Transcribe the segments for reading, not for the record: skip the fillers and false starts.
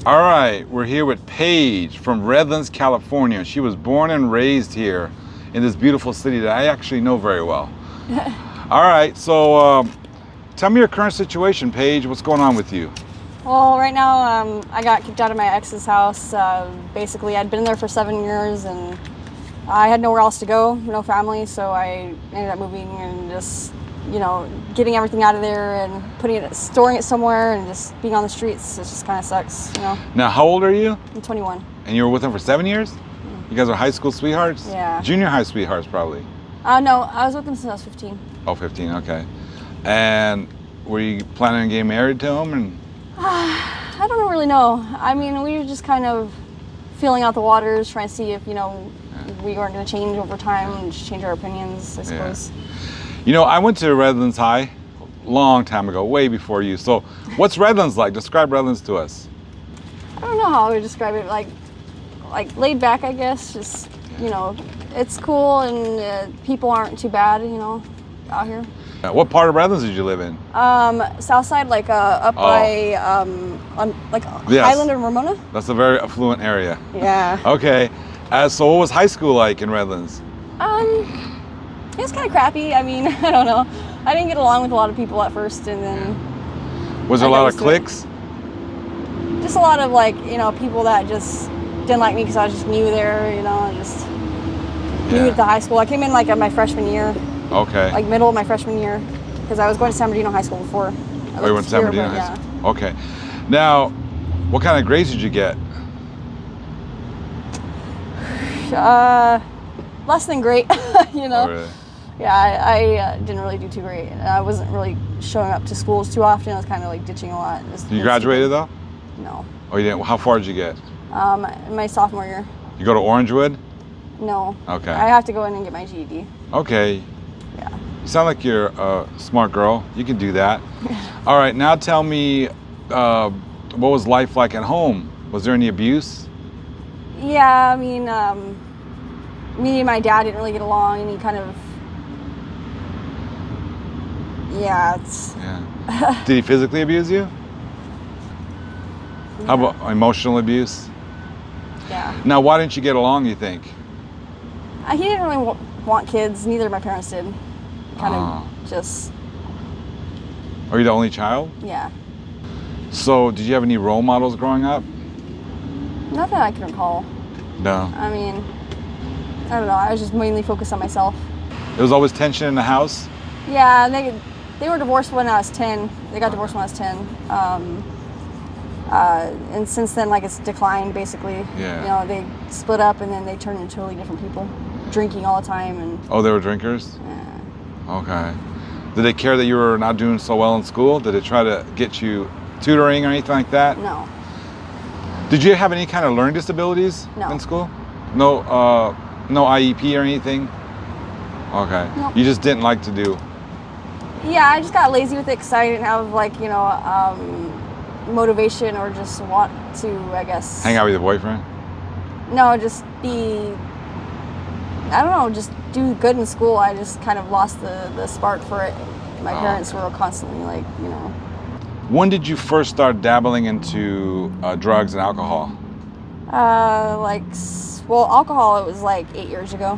All right, we're here with Paige from Redlands, California. She was born and raised here in this beautiful city that I actually know very well. All right, so tell me your current situation, Paige. What's going on with you? Well, right now I got kicked out of my ex's house. Basically, I'd been there for 7 years and I had nowhere else to go, no family, so I ended up moving and just, getting everything out of there and storing it somewhere and just being on the streets. It just kind of sucks, Now, how old are you? I'm 21. And you were with him for 7 years? You guys are high school sweethearts? Yeah. Junior high sweethearts, probably. No, I was with him since I was 15. Oh, 15, okay. And were you planning on getting married to him? And I don't really know. I mean, we were just kind of feeling out the waters, trying to see if, we weren't going to change over time and just change our opinions, I suppose. Yeah. I went to Redlands High a long time ago, way before you. So what's Redlands like? Describe Redlands to us. I don't know how I would describe it. Like laid back, I guess. Just, it's cool and people aren't too bad, out here. What part of Redlands did you live in? South side, up by Highland and Ramona. That's a very affluent area. Yeah. Okay. So what was high school like in Redlands? It was kind of crappy. I mean, I don't know. I didn't get along with a lot of people at first, and then was there a lot of cliques? Just a lot of people that just didn't like me because I was just new there. Just new at the high school. I came in at my freshman year. Okay. Middle of my freshman year, because I was going to San Bernardino High School before. You went to San Bernardino High School. Okay. Now, what kind of grades did you get? Less than great, Oh, really? Yeah, I didn't really do too great. I wasn't really showing up to schools too often. I was kind of ditching a lot. You graduated though? No. Oh, you didn't? How far did you get? My sophomore year. You go to Orangewood? No. Okay. I have to go in and get my GED. Okay. Yeah. You sound like you're a smart girl. You can do that. All right, now tell me, what was life like at home? Was there any abuse? Yeah, I mean, me and my dad didn't really get along, and he kind of, Did he physically abuse you? Yeah. How about emotional abuse? Yeah. Now, why didn't you get along, you think? He didn't really want kids. Neither of my parents did. Kind of just. Are you the only child? Yeah. So, did you have any role models growing up? Not that I can recall. No. I mean, I don't know. I was just mainly focused on myself. There was always tension in the house? Yeah, they were divorced when I was 10. They got divorced when I was 10. And since then, it's declined, basically. Yeah. They split up and then they turned into totally different people. Drinking all the time and... Oh, they were drinkers? Yeah. Okay. Did they care that you were not doing so well in school? Did they try to get you tutoring or anything like that? No. Did you have any kind of learning disabilities in school? No, no IEP or anything? Okay. Nope. You just didn't like to do? Yeah, I just got lazy with it because I didn't have motivation or just want to, I guess. Hang out with your boyfriend? No, just just do good in school. I just kind of lost the spark for it. My parents were constantly When did you first start dabbling into drugs and alcohol? Alcohol, it was 8 years ago.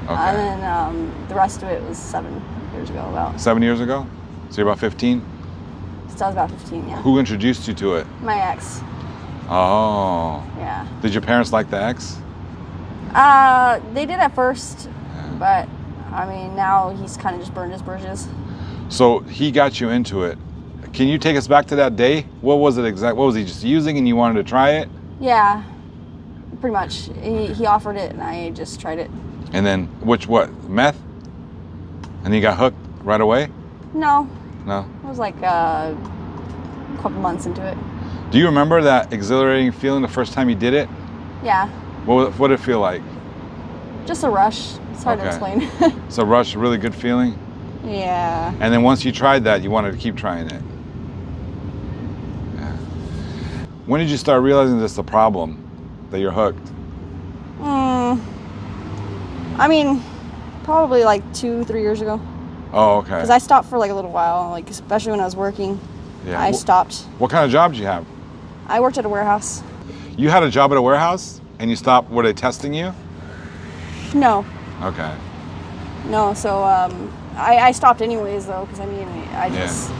Okay. And then the rest of it was 7 years ago, about. 7 years ago? So you're about 15? So I was about 15, yeah. Who introduced you to it? My ex. Oh. Yeah. Did your parents like the ex? They did at first, but I mean, now he's kind of just burned his bridges. So he got you into it. Can you take us back to that day? What was it exactly? What was he just using and you wanted to try it? Yeah, pretty much. He offered it and I just tried it. And then, meth? And he got hooked right away? No. No? It was a couple months into it. Do you remember that exhilarating feeling the first time you did it? Yeah. What did it feel like? Just a rush. It's hard to explain. It's a rush, a really good feeling? Yeah. And then once you tried that, you wanted to keep trying it? Yeah. When did you start realizing this is a problem, that you're hooked? I mean, probably 2-3 years ago. Oh, okay. Because I stopped for a little while, especially when I was working. Yeah. I stopped. What kind of job did you have? I worked at a warehouse. You had a job at a warehouse and you stopped, were they testing you? No. Okay. No, so I stopped anyways though, because I mean, I just...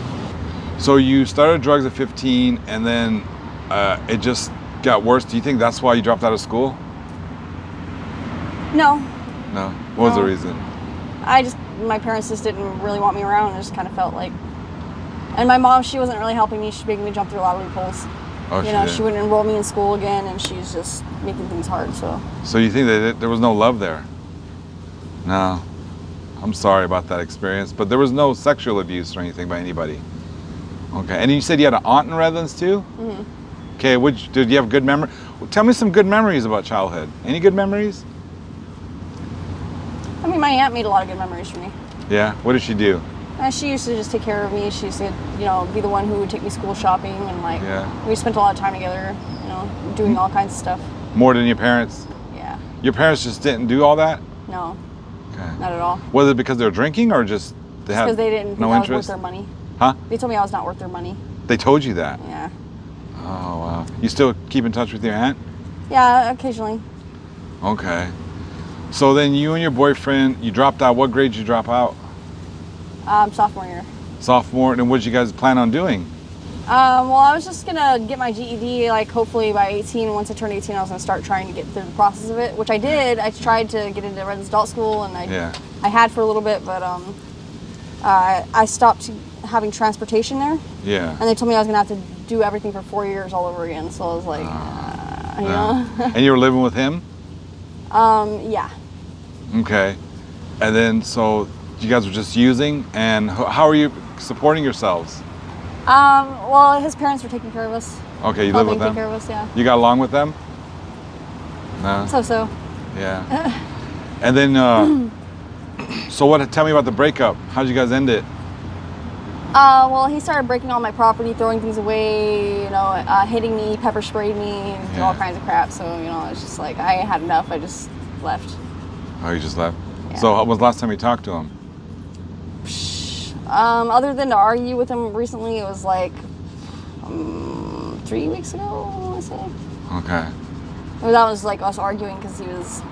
So you started drugs at 15 and then it just got worse. Do you think that's why you dropped out of school? No. No? What was the No. reason? My parents just didn't really want me around. I just kind of felt like... And my mom, she wasn't really helping me. She making me jump through a lot of loopholes. Oh, You know, she wouldn't enroll me in school again, and she's just making things hard, so... So you think that there was no love there? No. I'm sorry about that experience, but there was no sexual abuse or anything by anybody. Okay, and you said you had an aunt in Redlands too? Mm-hmm. Okay, did you have good memory? Tell me some good memories about childhood. Any good memories? I mean, my aunt made a lot of good memories for me. Yeah, what did she do? She used to just take care of me. She used to, you know, be the one who would take me school shopping, and like, Yeah. we spent a lot of time together, you know, doing all kinds of stuff. More than your parents? Yeah. Your parents just didn't do all that? No, Okay. not at all. Was it because they were drinking or just they had Because they didn't think no I was worth interest? their money. Huh? They told me I was not worth their money. They told you that? Yeah. Oh, wow. You still keep in touch with your aunt? Yeah, occasionally. Okay. So then you and your boyfriend, you dropped out. What grade did you drop out? Sophomore year. Sophomore. And what did you guys plan on doing? Well, I was just gonna get my GED, like hopefully by 18. Once I turned 18, I was gonna start trying to get through the process of it, which I did. I tried to get into Redlands Adult School, and I had for a little bit, but I stopped having transportation there, Yeah. and they told me I was gonna have to do everything for 4 years all over again. So I was like, you know. And you were living with him? Yeah. Okay. And then, so you guys were just using, and how are you supporting yourselves? Well, his parents were taking care of us. Okay, you live with Take them? care of us, yeah. You got along with them? No? So. Yeah. And then, so tell me about the breakup. How'd you guys end it? Well, he started breaking all my property, throwing things away, you know, hitting me, pepper sprayed me, and all kinds of crap. So, you know, it's just like, I had enough. I just left. Oh, you just left? Yeah. So, when was the last time you talked to him? Other than to argue with him recently, it was like 3 weeks ago, I want to say. Okay. Well, that was like us arguing because he was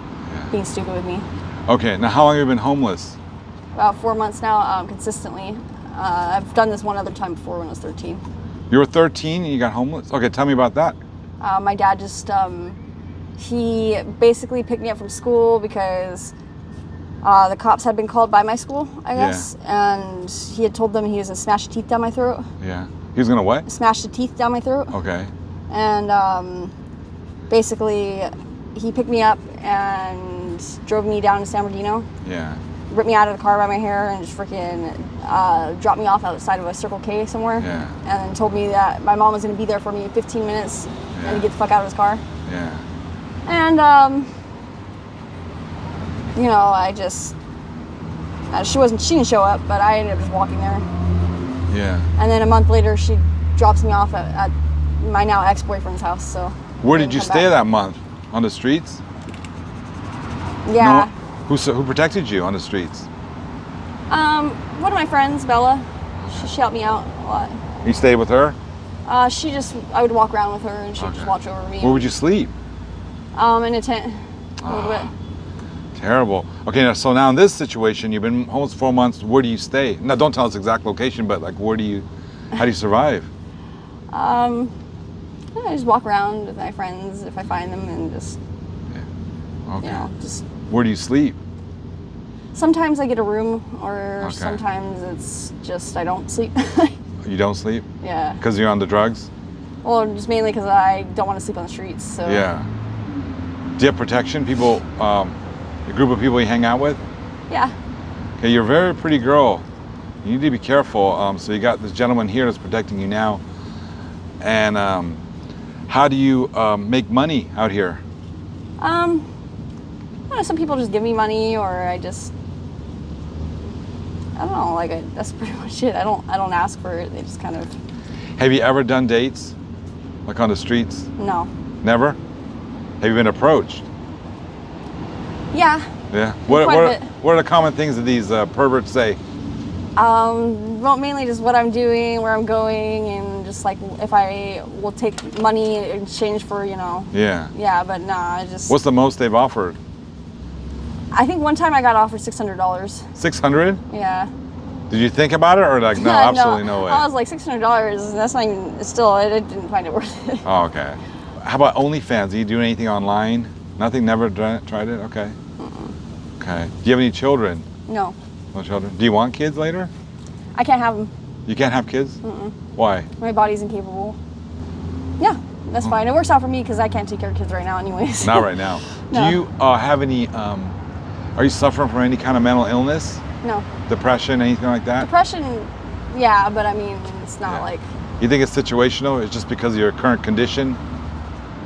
being stupid with me. Okay, now how long have you been homeless? About 4 months now, consistently. I've done this one other time before when I was 13. You were 13 and you got homeless? Okay, tell me about that. My dad just, he basically picked me up from school because the cops had been called by my school, I guess. And he had told them he was going to smash the teeth down my throat. Yeah. He was gonna what? Smash the teeth down my throat. Okay. And basically, he picked me up and drove me down to San Bernardino. Yeah. Ripped me out of the car by my hair and just freaking dropped me off outside of a Circle K somewhere. Yeah. And then told me that my mom was going to be there for me in 15 minutes and to get the fuck out of his car. Yeah. And, you know, I just, she didn't show up, but I ended up just walking there. Yeah. And then a month later, she drops me off at my now ex-boyfriend's house, so. Where did you stay that month? On the streets? Yeah. No, who protected you on the streets? One of my friends, Bella, she helped me out a lot. You stayed with her? I would walk around with her and she'd just watch over me. Where would you sleep? In a tent, a little bit. Terrible. Okay, so now in this situation, you've been homeless 4 months. Where do you stay? Now, don't tell us exact location, but like, how do you survive? I just walk around with my friends if I find them and just, Okay. you know, just. Where do you sleep? Sometimes I get a room, or sometimes it's just I don't sleep. You don't sleep? Yeah. Because you're on the drugs? Well, just mainly because I don't want to sleep on the streets. So. Yeah. Do you have protection? People, a group of people you hang out with? Yeah. Okay, you're a very pretty girl. You need to be careful. So you got this gentleman here that's protecting you now. And how do you make money out here? I don't know, some people just give me money, or I don't know. Like that's pretty much it. I don't ask for it. They just kind of. Have you ever done dates, like on the streets? No. Never. Have you been approached? Yeah. Yeah. Quite a bit. What are the common things that these perverts say? Well, mainly just what I'm doing, where I'm going, and just like if I will take money in exchange for, Yeah. Yeah, but nah, I just. What's the most they've offered? I think one time I got offered $600. 600? Yeah. Did you think about it, or like no, absolutely no way? I was like $600. That's not even. It's still, I didn't find it worth it. Oh, okay. How about OnlyFans? Do you do anything online? Nothing. Never tried it. Okay. Okay. Do you have any children? No, No children. Do you want kids later? I can't have them. You can't have kids. Why? My body's incapable. Yeah, that's fine. It works out for me because I can't take care of kids right now, anyways. Not right now. No. Do you have any? Are you suffering from any kind of mental illness? No. Depression, anything like that? Depression, yeah, but I mean, it's not like. You think it's situational? It's just because of your current condition,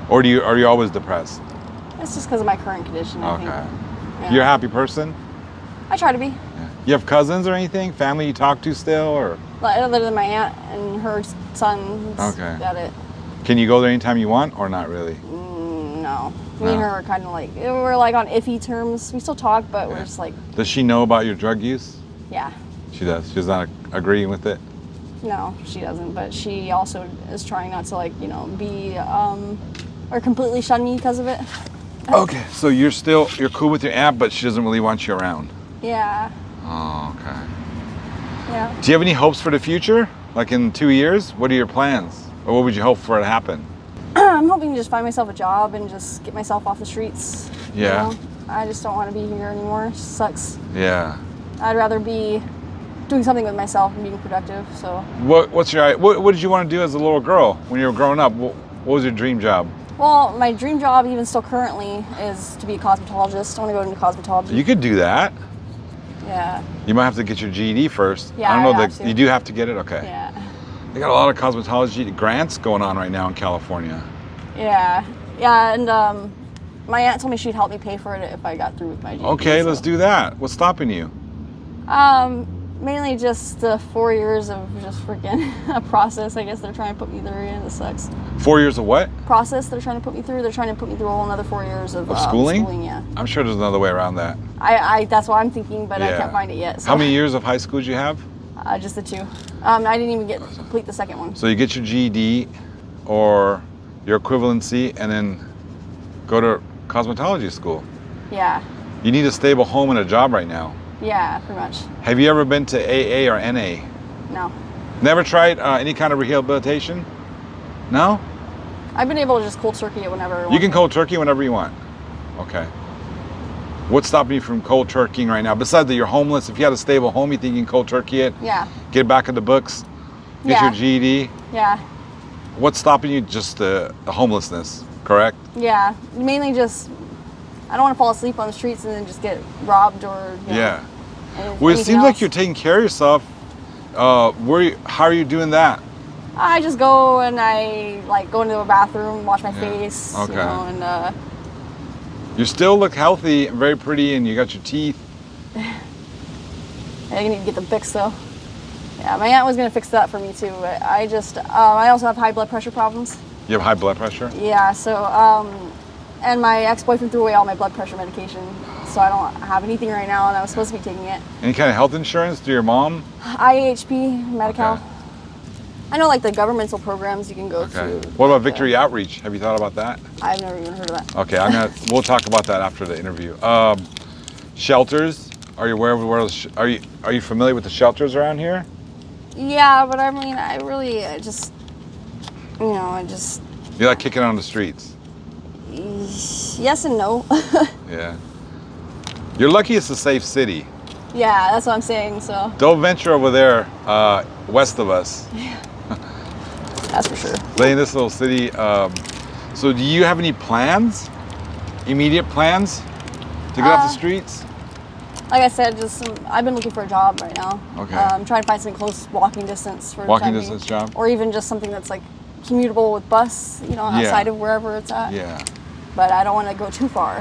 or are you always depressed? It's just because of my current condition. I think. Yeah. You're a happy person? I try to be. Yeah. You have cousins or anything? Family you talk to still, or? Other than my aunt and her son. Okay. Got it. Can you go there anytime you want, or not really? No. Me and her are kind of like, we're like on iffy terms. We still talk, but we're just like. Does she know about your drug use? Yeah. She does. She's not agreeing with it? No, she doesn't. But she also is trying not to be or completely shun me because of it. Okay, so you're cool with your aunt, but she doesn't really want you around. Yeah. Oh, okay. Yeah. Do you have any hopes for the future? Like in 2 years? What are your plans? Or what would you hope for to happen? I'm hoping to just find myself a job and just get myself off the streets. Yeah. I just don't want to be here anymore. It sucks. Yeah. I'd rather be doing something with myself and being productive. So. What did you want to do as a little girl when you were growing up? What was your dream job? Well, my dream job, even still currently, is to be a cosmetologist. I want to go into cosmetology. You could do that. Yeah. You might have to get your GED first. Yeah, I don't know have to. You do have to get it? Okay. Yeah. They got a lot of cosmetology grants going on right now in California. Yeah. Yeah, and my aunt told me she'd help me pay for it if I got through with my GED. Okay, let's do that. What's stopping you? Mainly just the 4 years of just freaking a process. I guess they're trying to put me through, and it sucks. 4 years of what? Process they're trying to put me through. They're trying to put me through a whole another 4 years of schooling? Schooling, yeah. I'm sure there's another way around that. I that's what I'm thinking, but I Yeah. can't find it yet. So. How many years of high school did you have? Just the 2. I didn't even complete the second one. So you get your GED or your equivalency and then go to cosmetology school. Yeah. You need a stable home and a job right now. Yeah, pretty much. Have you ever been to AA or NA? No. Never tried any kind of rehabilitation? No? I've been able to just cold turkey it whenever I want. You can cold turkey whenever you want. Okay. What's stopping you from cold turkeying right now? Besides that you're homeless, if you had a stable home, you think you can cold turkey it? Yeah. Get back in the books? Get Yeah. your GED? Yeah. What's stopping you? Just the homelessness, correct? Yeah. Mainly just, I don't want to fall asleep on the streets and then just get robbed or. Yeah. Well, it seems like you're taking care of yourself. How are you doing that? I just go and I go into the bathroom, wash my Yeah. face, Okay. and You still look healthy and very pretty, and you got your teeth. I need to get them fixed though. Yeah, my aunt was gonna fix that for me too, but I just, I also have high blood pressure problems. You have high blood pressure? Yeah, so, and my ex-boyfriend threw away all my blood pressure medication, so I don't have anything right now, and I was supposed to be taking it. Any kind of health insurance through your mom? IHP, Medi-Cal. Okay. I know the governmental programs you can go Okay. to. What about Victory Outreach? Have you thought about that? I've never even heard of that. Okay, we'll talk about that after the interview. Shelters. Are you aware of are you familiar with the shelters around here? Yeah, but I mean, I just. You like kicking on the streets? Yes and no. Yeah. You're lucky it's a safe city. Yeah, that's what I'm saying. So. Don't venture over there west of us. That's for sure. Stay in this little city. So do you have any plans? Immediate plans to get off the streets? Like I said, I've been looking for a job right now. Okay. I'm trying to find something close, walking distance for the Walking time being. distance job? Or even just something that's commutable with bus, outside of wherever it's at. Yeah. But I don't want to go too far.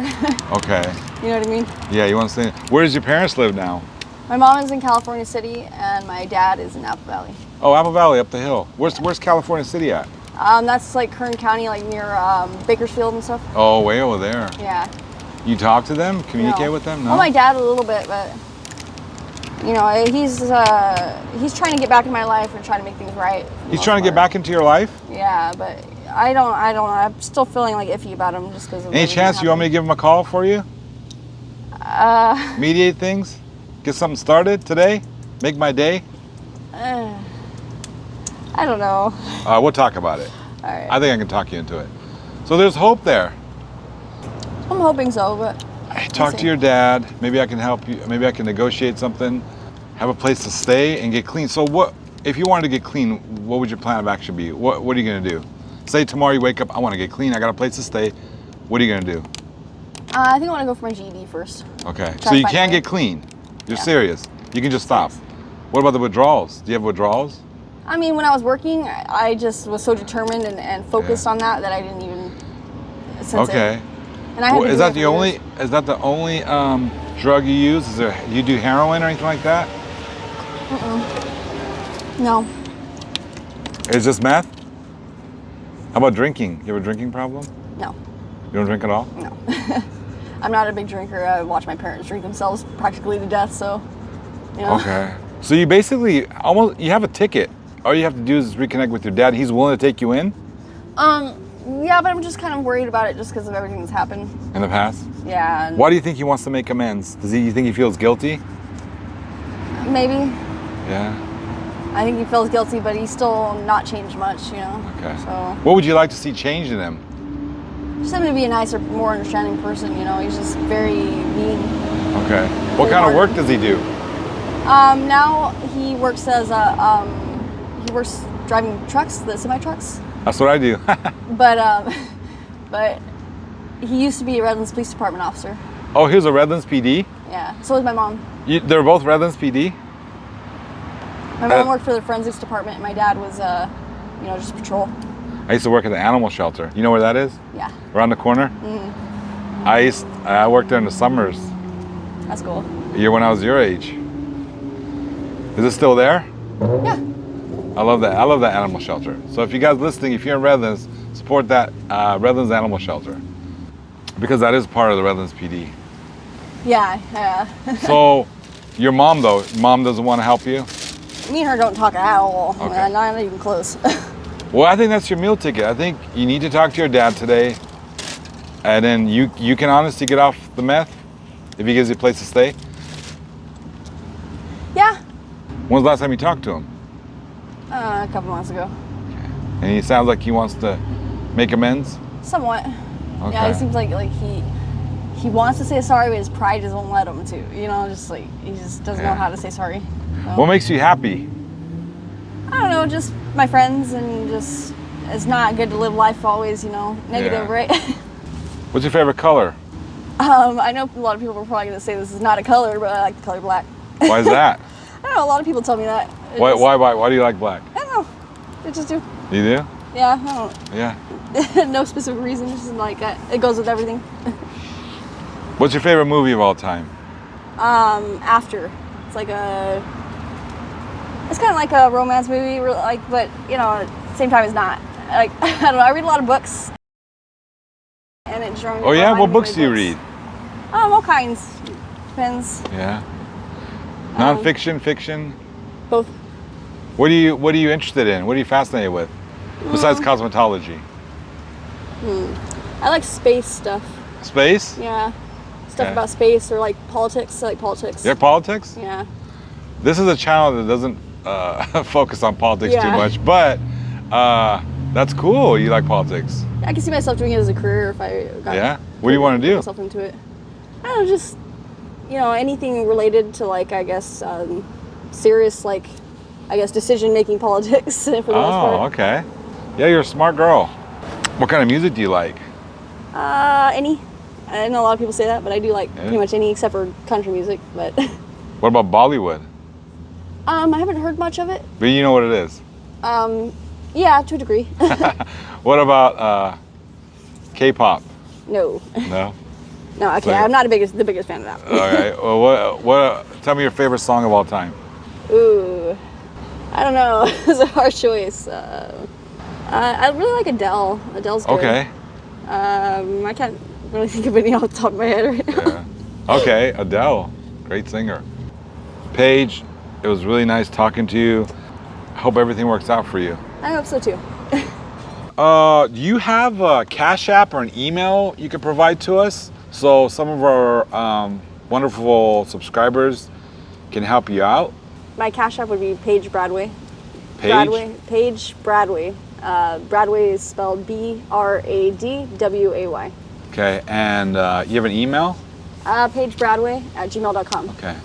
Okay. You know what I mean? Yeah, you want to stay. Where does your parents live now? My mom is in California City and my dad is in Apple Valley. Oh, Apple Valley up the hill. Where's California City at? That's Kern County, near Bakersfield and stuff. Oh, way over there. Yeah. You talk to them? Communicate No. with them? No. Well, my dad a little bit, but You know, he's trying to get back in my life and trying to make things right. He's trying to get back into your life? Yeah, but I don't know. I'm still feeling like iffy about him just because of Any chance you want me to give him a call for you? Mediate things? Get something started today? Make my day? I don't know. We'll talk about it. All right. I think I can talk you into it. So there's hope there. I'm hoping so, but Talk to your dad. Maybe I can help you. Maybe I can negotiate something. Have a place to stay and get clean. So what, if you wanted to get clean, what would your plan of action be? What are you gonna do? Say tomorrow you wake up, I want to get clean. I got a place to stay. What are you gonna do? I think I want to go for my GED first. Okay. Try So to you find can't a way. get clean. You're serious. You can just stop. What about the withdrawals? Do you have withdrawals? I mean, when I was working, I just was so determined and focused on that I didn't even sense Okay. it. And I had to Is do that it the for only? years. Is that the only drug you use? Do you do heroin or anything like that? No. It's just meth? How about drinking? You have a drinking problem? No. You don't drink at all? No. I'm not a big drinker. I watch my parents drink themselves practically to death, so, you know. Okay. So you basically you have a ticket. All you have to do is reconnect with your dad. He's willing to take you in Yeah, but I'm just kind of worried about it just because of everything that's happened. in the past. Yeah. And Why do you think he wants to make amends? You think he feels guilty? maybe. Yeah. I think he feels guilty, but he's still not changed much, you know. Okay. So What would you like to see changed in him? just him to be a nicer, more understanding person, you know. He's just very mean. Okay. What kind of work does he do? Now he works as he works driving trucks, the semi trucks. That's what I do. But he used to be a Redlands Police Department officer. Oh, he was a Redlands PD? Yeah. So was my mom. They're both Redlands PD? My mom worked for the forensics department, and my dad was, you know, just patrol. I used to work at the animal shelter. You know where that is? Yeah. Around the corner? Mm-hmm. I worked there in the summers. That's cool. When I was your age. Is it still there? Yeah. I love that. I love that animal shelter. So if you guys listening, if you're in Redlands, support that Redlands Animal Shelter, because that is part of the Redlands PD. Yeah. Yeah. So your mom though, mom doesn't want to help you? Me and her don't talk at all. Okay. Not even close. Well, I think that's your meal ticket. I think you need to talk to your dad today, and then you can honestly get off the meth if he gives you a place to stay. Yeah. When's the last time you talked to him? A couple months ago. And he sounds like he wants to make amends. Somewhat. Okay. Yeah, he seems like he wants to say sorry, but his pride just won't let him to. You know, just like he just doesn't know how to say sorry. So, What makes you happy? I don't know, just my friends, and just it's not good to live life always, you know, negative, Yeah. right? What's your favorite color? I know a lot of people are probably gonna say this is not a color, but I like the color black. Why is that? I don't know, a lot of people tell me that. It Why, just- why do you like black? I don't know. They just do. You do? Yeah, I Yeah. don't no specific reason, just like it goes with everything. What's your favorite movie of all time? After. It's kind of like a romance movie, but you know, at the same time it's not. Like, I don't know, I read a lot of books. And it just Oh yeah, what books do you read? All kinds. Depends. Yeah. Non-fiction, fiction? Both. What are you interested in? What are you fascinated with? Besides cosmetology? I like space stuff. Space? Yeah. Stuff Okay. about space or like politics. I like politics. Your politics? Yeah. This is a channel that doesn't focus on politics too Yeah. much, but that's cool. You like politics. I can see myself doing it as a career if I got Yeah? What do you want to put do? myself into it. I don't know, just anything related to like serious decision making politics for the most Oh, part. okay. Yeah, you're a smart girl. What kind of music do you like? Any. I know a lot of people say that, but I do like Yeah. pretty much any except for country music. But What about Bollywood? I haven't heard much of it. But you know what it is. Yeah, to a degree. What about K-pop? No. No. No, okay, So- I'm not the biggest fan of that. All right. Well, tell me your favorite song of all time. Ooh, I don't know. It's a hard choice. I really like Adele. Adele's good. Okay. I can't really think of any off the top of my head right now. Yeah. Okay, Adele, great singer. Paige, it was really nice talking to you. I hope everything works out for you. I hope so too. Do you have a Cash App or an email you can provide to us so some of our wonderful subscribers can help you out? My Cash App would be Paige Bradway. Paige? Paige Bradway. Bradway is spelled Bradway. Okay, and you have an email? PaigeBradway@gmail.com. Okay.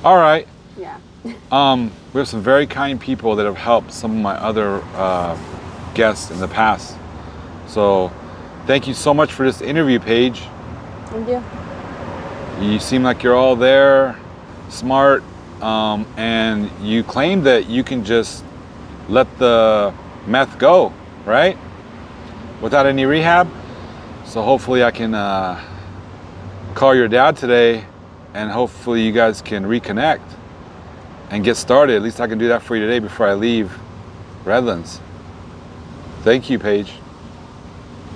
All right. Yeah. We have some very kind people that have helped some of my other guests in the past. So thank you so much for this interview, Paige. Thank you. You seem like you're all there, smart, and you claim that you can just let the meth go, right? Without any rehab. So hopefully I can call your dad today, and hopefully you guys can reconnect and get started. At least I can do that for you today before I leave Redlands. Thank you, Paige.